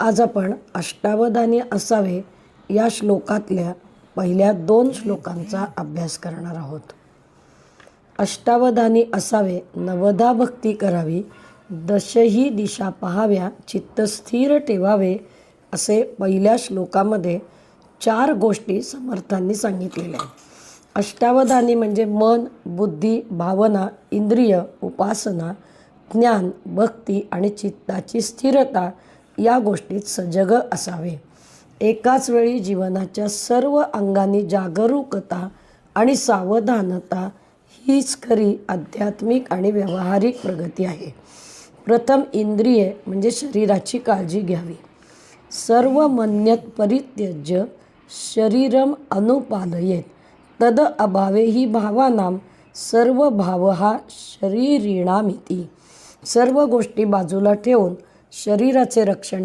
आज आपण अष्टावधानी असावे या श्लोकातल्या पहिल्या 2 श्लोकांचा अभ्यास करणार आहोत. अष्टावधानी असावे, नवधा भक्ती करावी, दशही दिशा पाहाव्या, चित्त स्थिर ठेवावे, असे पहिल्या श्लोकामध्ये 4 गोष्टी समर्थांनी सांगितलेल्या आहेत. अष्टावधानी म्हणजे मन, बुद्धी, भावना, इंद्रिय, उपासना, ज्ञान, भक्ती आणि चित्ताची स्थिरता या गोष्टीत सजग असावे. एकाच वेळी जीवनाच्या सर्व अंगांनी जागरूकता आणि सावधानता हीच खरी आध्यात्मिक आणि व्यावहारिक प्रगती आहे. प्रथम इंद्रिये म्हणजे शरीराची काळजी घ्यावी. सर्व मन्यत परित्यज्य शरीरम अनुपालयेत तद अभावे ही भावानाम सर्व भावहा शरीरिणामिती. सर्व गोष्टी बाजूला ठेवून शरीराचे रक्षण